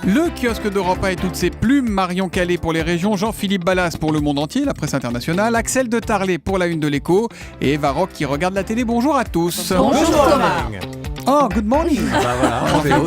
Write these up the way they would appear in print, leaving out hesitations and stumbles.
Le kiosque d'Europe 1 et toutes ses plumes, Marion Calais pour les régions, Jean-Philippe Ballas pour Le Monde Entier, la presse internationale, Axel de Tarlet pour la une de l'Écho et Eva Rock qui regarde la télé. Bonjour à tous. Bonjour Thomas. Oh, good morning.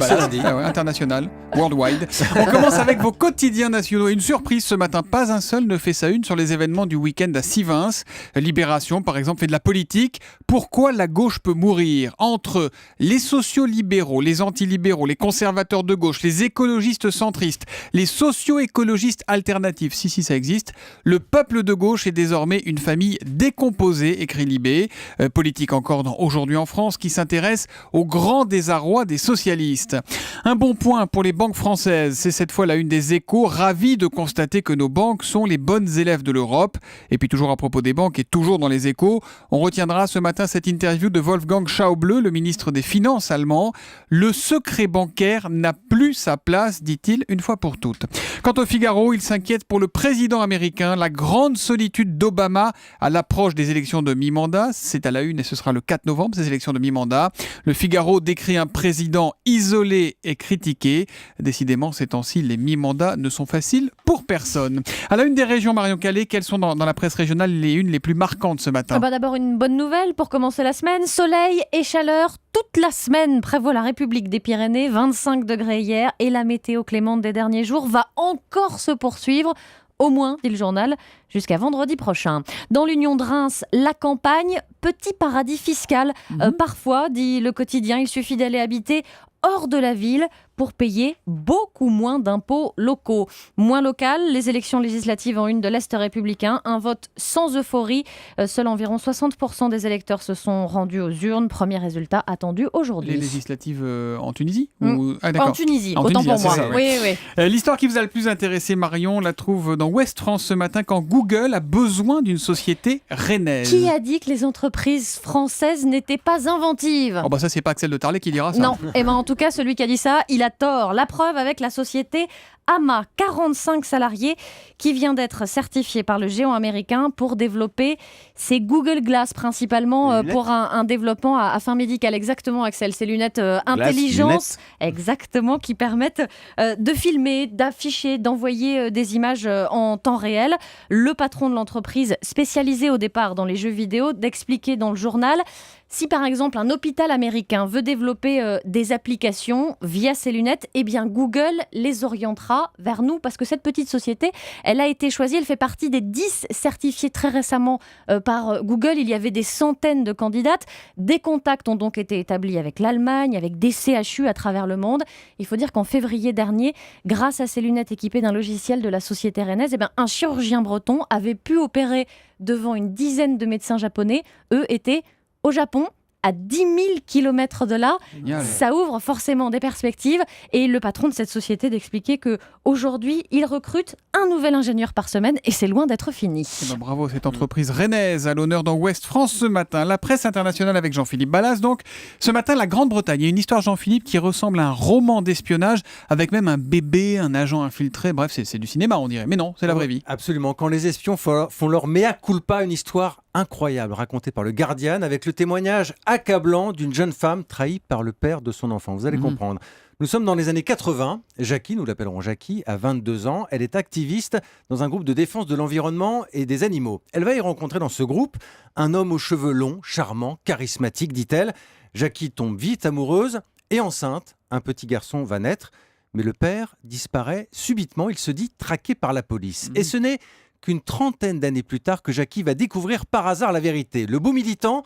Lundi. International, worldwide. On commence avec vos quotidiens nationaux. Une surprise ce matin, pas un seul ne fait sa une sur les événements du week-end à Sivins. Libération, par exemple, fait de la politique. Pourquoi la gauche peut mourir? Entre les sociolibéraux, les antilibéraux, les conservateurs de gauche, les écologistes centristes, les socio-écologistes alternatifs, si ça existe, le peuple de gauche est désormais une famille décomposée, écrit Libé. Politique encore dans Aujourd'hui en France, qui s'intéresse au grand désarroi des socialistes. Un bon point pour les banques françaises. C'est cette fois la une des Échos, ravis de constater que nos banques sont les bonnes élèves de l'Europe. Et puis toujours à propos des banques et toujours dans les Échos, on retiendra ce matin cette interview de Wolfgang Schäuble, le ministre des Finances allemand. Le secret bancaire n'a plus sa place, dit-il une fois pour toutes. Quant au Figaro, il s'inquiète pour le président américain, la grande solitude d'Obama à l'approche des élections de mi-mandat. C'est à la une et ce sera le 4 novembre, ces élections de mi-mandat. Le Figaro décrit un président isolé et critiqué. Décidément, ces temps-ci, les mi-mandats ne sont faciles pour personne. À la une des régions, Marion Calais, quelles sont dans la presse régionale les unes les plus marquantes ce matin? D'abord, une bonne nouvelle pour commencer la semaine. Soleil et chaleur toute la semaine prévoit la République des Pyrénées. 25 degrés hier et la météo clémente des derniers jours va encore se poursuivre. Au moins, dit le journal, jusqu'à vendredi prochain. Dans l'Union de Reims, la campagne, petit paradis fiscal. Parfois, dit le quotidien, il suffit d'aller habiter hors de la ville pour payer beaucoup moins d'impôts locaux. Moins local, les élections législatives en une de l'Est républicain, un vote sans euphorie. Seuls environ 60% des électeurs se sont rendus aux urnes. Premier résultat attendu aujourd'hui. Les législatives en Tunisie En Tunisie, autant pour moi. Ça, oui. L'histoire qui vous a le plus intéressé, Marion, on la trouve dans Ouest France ce matin quand Google a besoin d'une société rennaise. Qui a dit que les entreprises françaises n'étaient pas inventives? Ça, c'est pas Axel de Tarlet qui dira ça. Non, en tout cas, celui qui a dit ça, il a tort. La preuve avec la société AMA, 45 salariés, qui vient d'être certifié par le géant américain pour développer ces Google Glass, principalement pour un développement à fin médical. Exactement, Axel, ces lunettes intelligence, exactement, qui permettent de filmer, d'afficher, d'envoyer des images en temps réel. Le patron de l'entreprise, spécialisé au départ dans les jeux vidéo, d'expliquer dans le journal: si par exemple un hôpital américain veut développer des applications via ces lunettes, eh bien Google les orientera vers nous, parce que cette petite société, elle a été choisie, elle fait partie des 10 certifiés très récemment par Google. Il y avait des centaines de candidates. Des contacts ont donc été établis avec l'Allemagne, avec des CHU à travers le monde. Il faut dire qu'en février dernier, grâce à ces lunettes équipées d'un logiciel de la société rennaise, un chirurgien breton avait pu opérer devant une dizaine de médecins japonais. Eux étaient au Japon, à 10 000 km de là. Génial. Ça ouvre forcément des perspectives. Et le patron de cette société d'expliquer qu'aujourd'hui, il recrute un nouvel ingénieur par semaine et c'est loin d'être fini. Bravo, cette entreprise rennaise à l'honneur dans Ouest France ce matin. La presse internationale avec Jean-Philippe Ballas. Donc, ce matin, la Grande-Bretagne. Il y a une histoire, Jean-Philippe, qui ressemble à un roman d'espionnage avec même un bébé, un agent infiltré. Bref, c'est du cinéma, on dirait. Mais non, c'est la vraie vie. Absolument. Quand les espions font leur mea culpa, une histoire incroyable racontée par le Guardian avec le témoignage accablant d'une jeune femme trahie par le père de son enfant. Vous allez comprendre. Nous sommes dans les années 80. Jackie, nous l'appellerons Jackie, a 22 ans. Elle est activiste dans un groupe de défense de l'environnement et des animaux. Elle va y rencontrer dans ce groupe un homme aux cheveux longs, charmant, charismatique, dit-elle. Jackie tombe vite amoureuse et enceinte. Un petit garçon va naître, mais le père disparaît subitement. Il se dit traqué par la police. Et ce n'est qu'une trentaine d'années plus tard que Jackie va découvrir par hasard la vérité. Le beau militant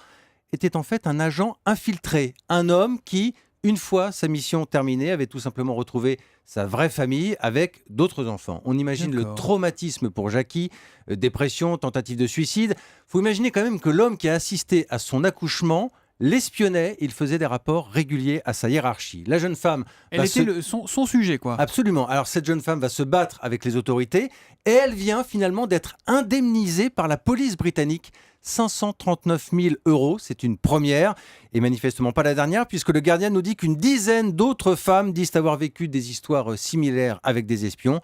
était en fait un agent infiltré, un homme qui, une fois sa mission terminée, avait tout simplement retrouvé sa vraie famille avec d'autres enfants. On imagine le traumatisme pour Jackie, dépression, tentative de suicide. Il faut imaginer quand même que l'homme qui a assisté à son accouchement l'espionnait, il faisait des rapports réguliers à sa hiérarchie. La jeune femme... Elle était son sujet, quoi. Absolument. Alors cette jeune femme va se battre avec les autorités et elle vient finalement d'être indemnisée par la police britannique. 539 000 €, c'est une première et manifestement pas la dernière, puisque le Guardian nous dit qu'une dizaine d'autres femmes disent avoir vécu des histoires similaires avec des espions.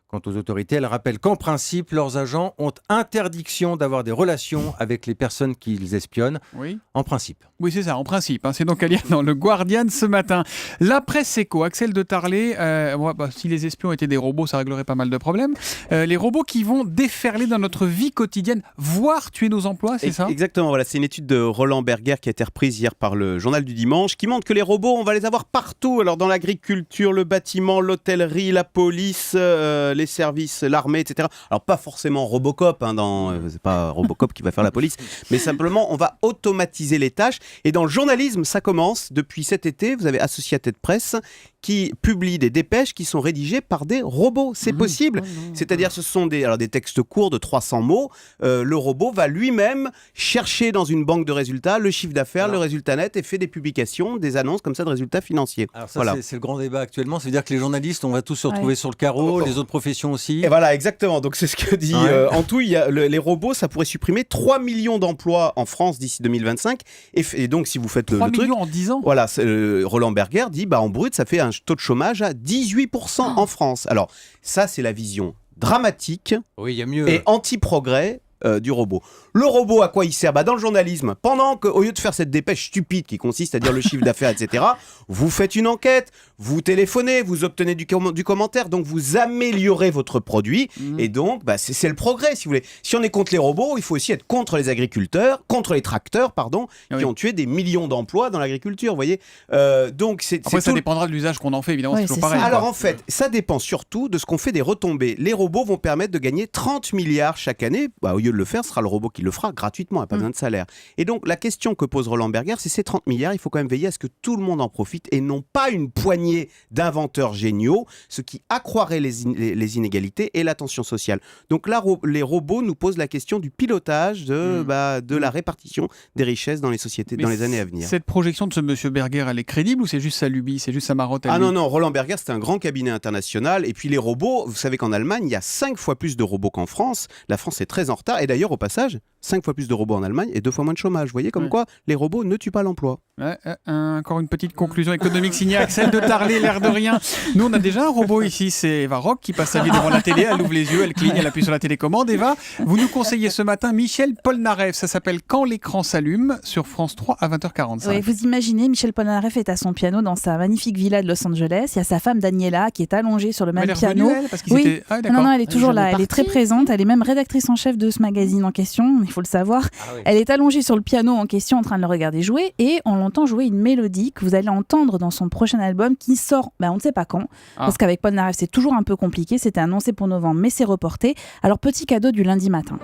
Quant aux autorités, elles rappellent qu'en principe, leurs agents ont interdiction d'avoir des relations avec les personnes qu'ils espionnent. Oui. En principe. Oui, c'est ça, en principe. C'est donc à lire dans le Guardian ce matin. La presse éco, Axel de Tarlé, si les espions étaient des robots, ça réglerait pas mal de problèmes. Les robots qui vont déferler dans notre vie quotidienne, voire tuer nos emplois, c'est ça ? Exactement, voilà, c'est une étude de Roland Berger qui a été reprise hier par le Journal du Dimanche, qui montre que les robots, on va les avoir partout. Alors dans l'agriculture, le bâtiment, l'hôtellerie, la police, les services, l'armée, etc. Alors pas forcément Robocop, c'est pas Robocop qui va faire la police, mais simplement on va automatiser les tâches. Et dans le journalisme, ça commence depuis cet été. Vous avez Associated Press qui publie des dépêches qui sont rédigées par des robots. C'est possible. C'est-à-dire ce sont des textes courts de 300 mots. Le robot va lui-même chercher dans une banque de résultats le chiffre d'affaires, le résultat net et fait des publications, des annonces comme ça de résultats financiers. Alors ça, c'est le grand débat actuellement. C'est-à-dire que les journalistes, on va tous se retrouver sur le carreau, les autres professions aussi. Et voilà, exactement. Donc c'est ce que dit en tout, il y a les robots, ça pourrait supprimer 3 millions d'emplois en France d'ici 2025. Et donc si vous faites le truc... 3 millions en 10 ans. Voilà, Roland Berger dit, en brut, ça fait un taux de chômage à 18% en France. Alors ça, c'est la vision dramatique et anti-progrès du robot. Le robot, à quoi il sert ? Dans le journalisme, pendant qu'au lieu de faire cette dépêche stupide qui consiste à dire le chiffre d'affaires, etc., vous faites une enquête, vous téléphonez, vous obtenez du commentaire, donc vous améliorez votre produit, et donc c'est le progrès, si vous voulez. Si on est contre les robots, il faut aussi être contre les agriculteurs, contre les tracteurs, qui ont tué des millions d'emplois dans l'agriculture, vous voyez. Donc Après, ça dépendra de l'usage qu'on en fait, évidemment, c'est toujours pareil. Alors en fait, ça dépend surtout de ce qu'on fait des retombées. Les robots vont permettre de gagner 30 milliards chaque année. Au lieu de le faire, ce sera le robot qui le fera gratuitement, pas besoin de salaire. Et donc la question que pose Roland Berger, c'est ces 30 milliards, il faut quand même veiller à ce que tout le monde en profite et non pas une poignée d'inventeurs géniaux, ce qui accroirait les inégalités et la tension sociale. Donc là, les robots nous posent la question du pilotage de la répartition des richesses dans les sociétés dans les années à venir. Cette projection de ce monsieur Berger, elle est crédible ou c'est juste sa lubie, c'est juste sa marotte à lui ? Non, Roland Berger, c'est un grand cabinet international. Et puis les robots, vous savez qu'en Allemagne, il y a 5 fois plus de robots qu'en France. La France est très en retard. Et d'ailleurs, au passage, 5 fois plus de robots en Allemagne et 2 fois moins de chômage. Vous voyez comme quoi les robots ne tuent pas l'emploi. Encore une petite conclusion économique signée Axel de Tarlé, l'air de rien. Nous, on a déjà un robot ici, c'est Eva Rock qui passe sa vie devant la télé, elle ouvre les yeux, elle cligne, elle appuie sur la télécommande. Eva, vous nous conseillez ce matin Michel Polnareff, ça s'appelle Quand l'écran s'allume, sur France 3 à 20h45. Oui, vous imaginez, Michel Polnareff est à son piano dans sa magnifique villa de Los Angeles. Il y a sa femme Daniela qui est allongée sur le même piano. Non, elle est toujours là, elle est très présente, elle est même rédactrice en chef de ce magazine en question, il faut le savoir. Elle est allongée sur le piano en question en train de le regarder jouer et on l'entend jouer une mélodie que vous allez entendre dans son prochain album qui sort, on ne sait pas quand, parce qu'avec Polnareff c'est toujours un peu compliqué, c'était annoncé pour novembre mais c'est reporté. Alors petit cadeau du lundi matin.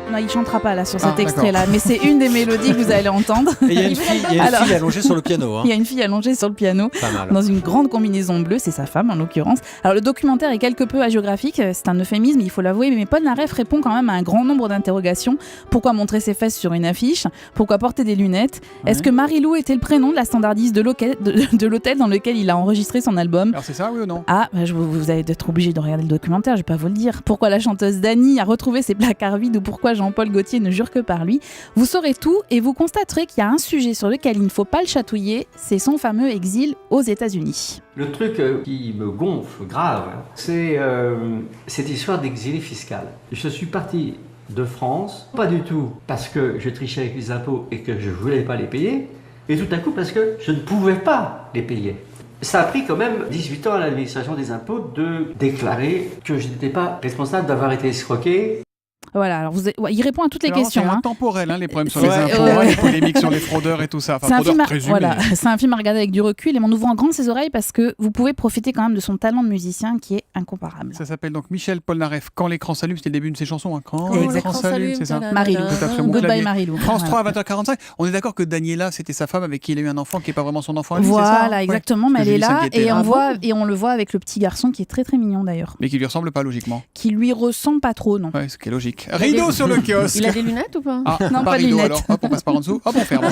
Non, il chantera pas là sur cet extrait-là, mais c'est une des mélodies que vous allez entendre. Et il y a une fille allongée sur le piano. Il y a une fille allongée sur le piano, dans une grande combinaison bleue, c'est sa femme en l'occurrence. Alors le documentaire est quelque peu hagiographique, c'est un euphémisme, il faut l'avouer, mais Polnareff répond quand même à un grand nombre d'interrogations. Pourquoi montrer ses fesses sur une affiche ? Pourquoi porter des lunettes ? Est-ce que Marie-Lou était le prénom de la standardiste de l'hôtel dans lequel il a enregistré son album ? Alors c'est ça, oui ou non ? Vous allez être obligé de regarder le documentaire, je vais pas vous le dire. Pourquoi la chanteuse Dani a retrouvé ses placards vides ou pourquoi Jean-Paul Gaultier ne jure que par lui. Vous saurez tout et vous constaterez qu'il y a un sujet sur lequel il ne faut pas le chatouiller, c'est son fameux exil aux États-Unis. Le truc qui me gonfle grave, c'est cette histoire d'exil fiscal. Je suis parti de France, pas du tout parce que je trichais avec les impôts et que je ne voulais pas les payer, et tout à coup parce que je ne pouvais pas les payer. Ça a pris quand même 18 ans à l'administration des impôts de déclarer que je n'étais pas responsable d'avoir été escroqué. Voilà, alors il répond à toutes les questions. C'est intemporel, les problèmes sur les impôts, les polémiques sur les fraudeurs et tout ça. C'est un film à regarder avec du recul et en ouvrant grand ses oreilles parce que vous pouvez profiter quand même de son talent de musicien qui est incomparable. Ça s'appelle donc Michel Polnareff, Quand l'écran s'allume, c'était le début de ses chansons. Quand l'écran s'allume, c'est ça. Marie-Lou. Goodbye Marie-Lou. France 3 à 20h45. On est d'accord que Daniela, c'était sa femme avec qui il a eu un enfant qui n'est pas vraiment son enfant. Voilà, exactement, mais elle est là et on le voit avec le petit garçon qui est très très mignon d'ailleurs. Mais qui lui ressemble pas logiquement. Qui lui ressemble pas trop, non. Ouais, ce qui est logique. Rideau sur le kiosque. Il a des lunettes ou pas ? Non, pas de rideau lunettes. alors. Hop, on passe par en dessous. Hop, on ferme.